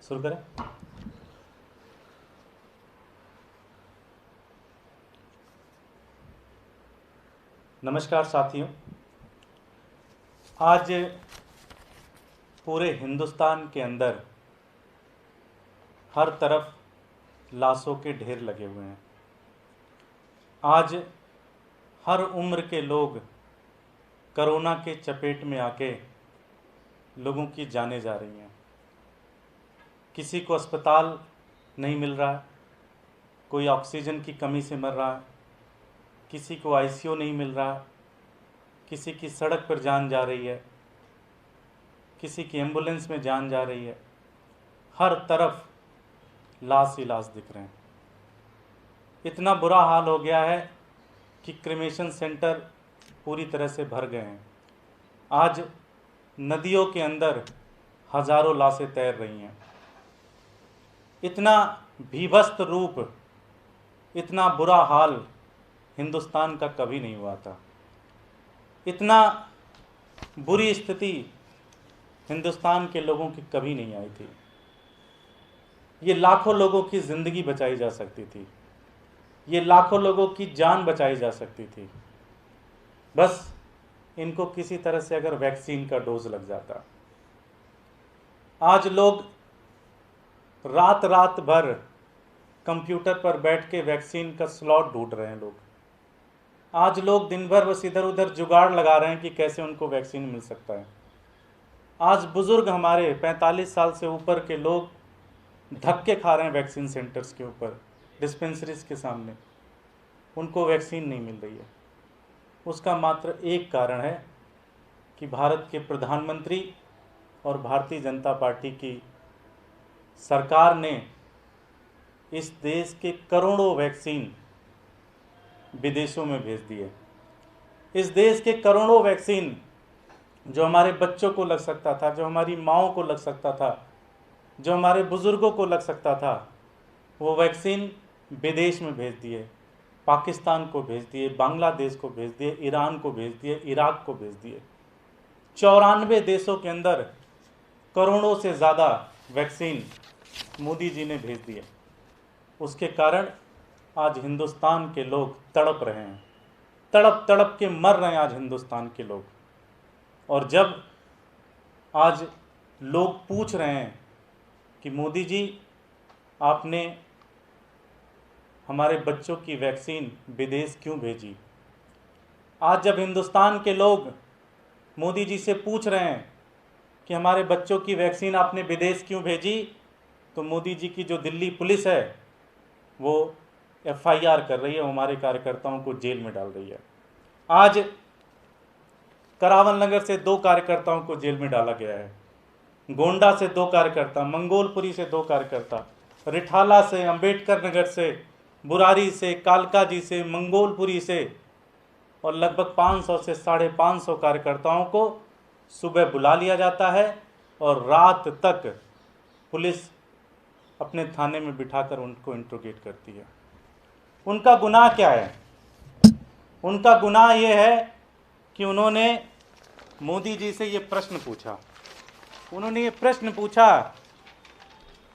शुरू करें। नमस्कार साथियों, आज पूरे हिंदुस्तान के अंदर हर तरफ लाशों के ढेर लगे हुए हैं। आज हर उम्र के लोग कोरोना के चपेट में आके लोगों की जानें जा रही हैं। किसी को अस्पताल नहीं मिल रहा है, कोई ऑक्सीजन की कमी से मर रहा है, किसी को आईसीयू नहीं मिल रहा है, किसी की सड़क पर जान जा रही है, किसी की एम्बुलेंस में जान जा रही है। हर तरफ लाश ही लाश दिख रहे हैं। इतना बुरा हाल हो गया है कि क्रिमेशन सेंटर पूरी तरह से भर गए हैं। आज नदियों के अंदर हजारों लाशें तैर रही हैं। इतना भीभत्स रूप, इतना बुरा हाल हिंदुस्तान का कभी नहीं हुआ था। इतना बुरी स्थिति हिंदुस्तान के लोगों की कभी नहीं आई थी। ये लाखों लोगों की ज़िंदगी बचाई जा सकती थी, ये लाखों लोगों की जान बचाई जा सकती थी, बस इनको किसी तरह से अगर वैक्सीन का डोज लग जाता। आज लोग रात रात भर कंप्यूटर पर बैठ के वैक्सीन का स्लॉट ढूंढ रहे हैं। आज लोग दिन भर बस इधर उधर जुगाड़ लगा रहे हैं कि कैसे उनको वैक्सीन मिल सकता है। आज बुजुर्ग, हमारे 45 साल से ऊपर के लोग धक्के खा रहे हैं वैक्सीन सेंटर्स के ऊपर, डिस्पेंसरीज के सामने, उनको वैक्सीन नहीं मिल रही है। उसका मात्र एक कारण है कि भारत के प्रधानमंत्री और भारतीय जनता पार्टी की सरकार ने इस देश के करोड़ों वैक्सीन विदेशों में भेज दिए। इस देश के करोड़ों वैक्सीन जो हमारे बच्चों को लग सकता था, जो हमारी माँओं को लग सकता था, जो हमारे बुज़ुर्गों को लग सकता था, वो वैक्सीन विदेश में भेज दिए। पाकिस्तान को भेज दिए, बांग्लादेश को भेज दिए, ईरान को भेज दिए, इराक को भेज दिए। 94 देशों के अंदर करोड़ों से ज़्यादा वैक्सीन मोदी जी ने भेज दिए। उसके कारण आज हिंदुस्तान के लोग तड़प रहे हैं, तड़प तड़प के मर रहे हैं आज हिंदुस्तान के लोग। और जब आज लोग पूछ रहे हैं कि मोदी जी, आपने हमारे बच्चों की वैक्सीन विदेश क्यों भेजी, आज जब हिंदुस्तान के लोग मोदी जी से पूछ रहे हैं कि हमारे बच्चों की वैक्सीन आपने विदेश क्यों भेजी, तो मोदी जी की जो दिल्ली पुलिस है वो FIR कर रही है, हमारे कार्यकर्ताओं को जेल में डाल रही है। आज करावल नगर से 2 कार्यकर्ताओं को जेल में डाला गया है, गोंडा से 2 कार्यकर्ता, मंगोलपुरी से 2 कार्यकर्ता, रिठाला से, अंबेडकर नगर से, बुरारी से, कालकाजी से, मंगोलपुरी से, और लगभग 500 से 550 कार्यकर्ताओं को सुबह बुला लिया जाता है और रात तक पुलिस अपने थाने में बिठाकर उनको इंट्रोगेट करती है। उनका गुनाह क्या है? उनका गुनाह ये है कि उन्होंने मोदी जी से ये प्रश्न पूछा। उन्होंने ये प्रश्न पूछा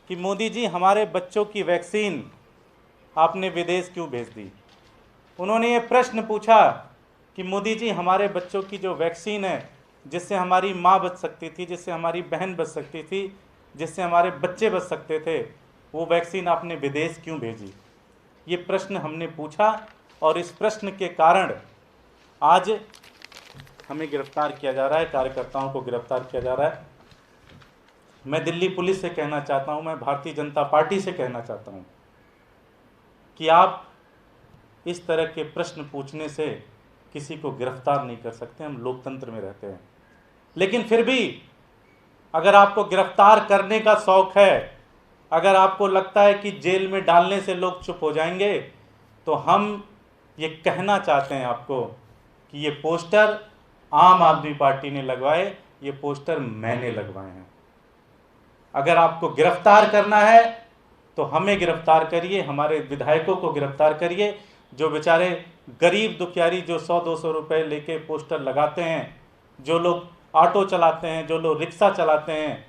कि मोदी जी, हमारे बच्चों की वैक्सीन आपने विदेश क्यों भेज दी। उन्होंने ये प्रश्न पूछा कि मोदी जी, हमारे बच्चों की जो वैक्सीन है, जिससे हमारी माँ बच सकती थी, जिससे हमारी बहन बच सकती थी, जिससे हमारे बच्चे बच सकते थे, वो वैक्सीन आपने विदेश क्यों भेजी। ये प्रश्न हमने पूछा और इस प्रश्न के कारण आज हमें गिरफ्तार किया जा रहा है, कार्यकर्ताओं को गिरफ्तार किया जा रहा है। मैं दिल्ली पुलिस से कहना चाहता हूँ, मैं भारतीय जनता पार्टी से कहना चाहता हूँ कि आप इस तरह के प्रश्न पूछने से किसी को गिरफ्तार नहीं कर सकते। हम लोकतंत्र में रहते हैं। लेकिन फिर भी अगर आपको गिरफ्तार करने का शौक़ है, अगर आपको लगता है कि जेल में डालने से लोग चुप हो जाएंगे, तो हम ये कहना चाहते हैं आपको कि ये पोस्टर आम आदमी पार्टी ने लगवाए, ये पोस्टर मैंने लगवाए हैं। अगर आपको गिरफ्तार करना है तो हमें गिरफ्तार करिए, हमारे विधायकों को गिरफ्तार करिए, जो बेचारे गरीब दुखियारी जो 100-200 रुपये लेके पोस्टर लगाते हैं, जो लोग ऑटो चलाते हैं, जो लोग रिक्शा चलाते हैं,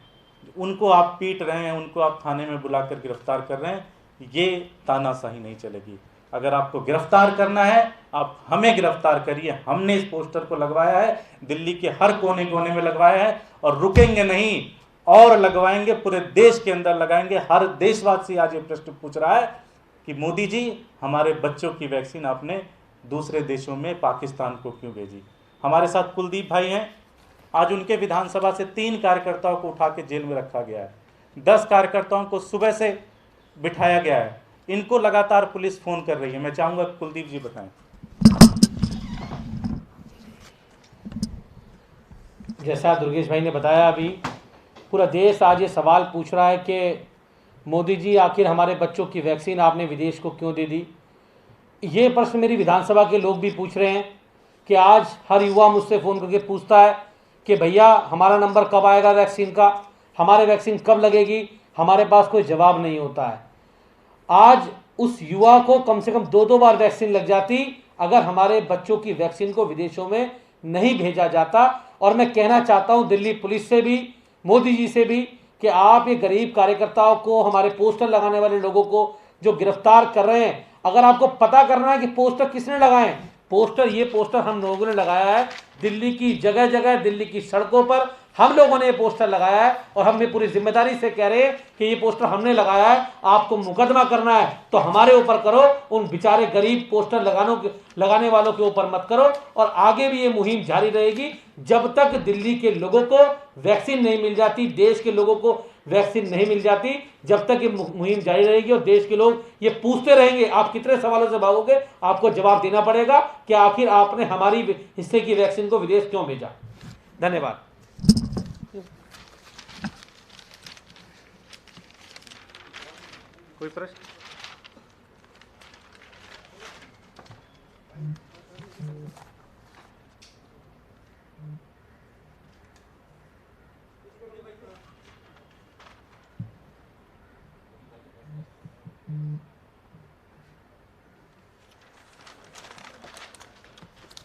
उनको आप पीट रहे हैं, उनको आप थाने में बुलाकर गिरफ्तार कर रहे हैं, ये तानाशाही नहीं चलेगी। अगर आपको गिरफ्तार करना है आप हमें गिरफ्तार करिए। हमने इस पोस्टर को लगवाया है, दिल्ली के हर कोने कोने में लगवाया है और रुकेंगे नहीं, और लगवाएंगे, पूरे देश के अंदर लगाएंगे। हर देशवासी आज ये प्रश्न पूछ रहा है कि मोदी जी, हमारे बच्चों की वैक्सीन आपने दूसरे देशों में, पाकिस्तान को क्यों भेजी। हमारे साथ कुलदीप भाई हैं, आज उनके विधानसभा से 3 कार्यकर्ताओं को उठा के जेल में रखा गया है, 10 कार्यकर्ताओं को सुबह से बिठाया गया है, इनको लगातार पुलिस फोन कर रही है। मैं चाहूंगा कुलदीप जी बताएं। जैसा दुर्गेश भाई ने बताया, अभी पूरा देश आज ये सवाल पूछ रहा है कि मोदी जी, आखिर हमारे बच्चों की वैक्सीन आपने विदेश को क्यों दे दी। ये प्रश्न मेरी विधानसभा के लोग भी पूछ रहे हैं कि आज हर युवा मुझसे फ़ोन करके पूछता है कि भैया हमारा नंबर कब आएगा वैक्सीन का, हमारे वैक्सीन कब लगेगी। हमारे पास कोई जवाब नहीं होता है। आज उस युवा को कम से कम 2-2 बार वैक्सीन लग जाती अगर हमारे बच्चों की वैक्सीन को विदेशों में नहीं भेजा जाता। और मैं कहना चाहता हूं दिल्ली पुलिस से भी, मोदी जी से भी, कि आप ये गरीब कार्यकर्ताओं को, हमारे पोस्टर लगाने वाले लोगों को जो गिरफ्तार कर रहे हैं, अगर आपको पता करना है कि पोस्टर किसने लगाए, ये पोस्टर हम लोगों ने लगाया है। दिल्ली की जगह जगह, दिल्ली की सड़कों पर हम लोगों ने ये पोस्टर लगाया है और हम ये पूरी जिम्मेदारी से कह रहे हैं कि ये पोस्टर हमने लगाया है। आपको मुकदमा करना है तो हमारे ऊपर करो, उन बेचारे गरीब पोस्टर लगाने वालों के ऊपर मत करो। और आगे भी ये मुहिम जारी रहेगी जब तक दिल्ली के लोगों को वैक्सीन नहीं मिल जाती, देश के लोगों को वैक्सीन नहीं मिल जाती, जब तक ये मुहिम जारी रहेगी। और देश के लोग ये पूछते रहेंगे, आप कितने सवालों से भागोगे, आपको जवाब देना पड़ेगा कि आखिर आपने हमारी हिस्से की वैक्सीन को विदेश क्यों भेजा। धन्यवाद। कोई प्रश्न?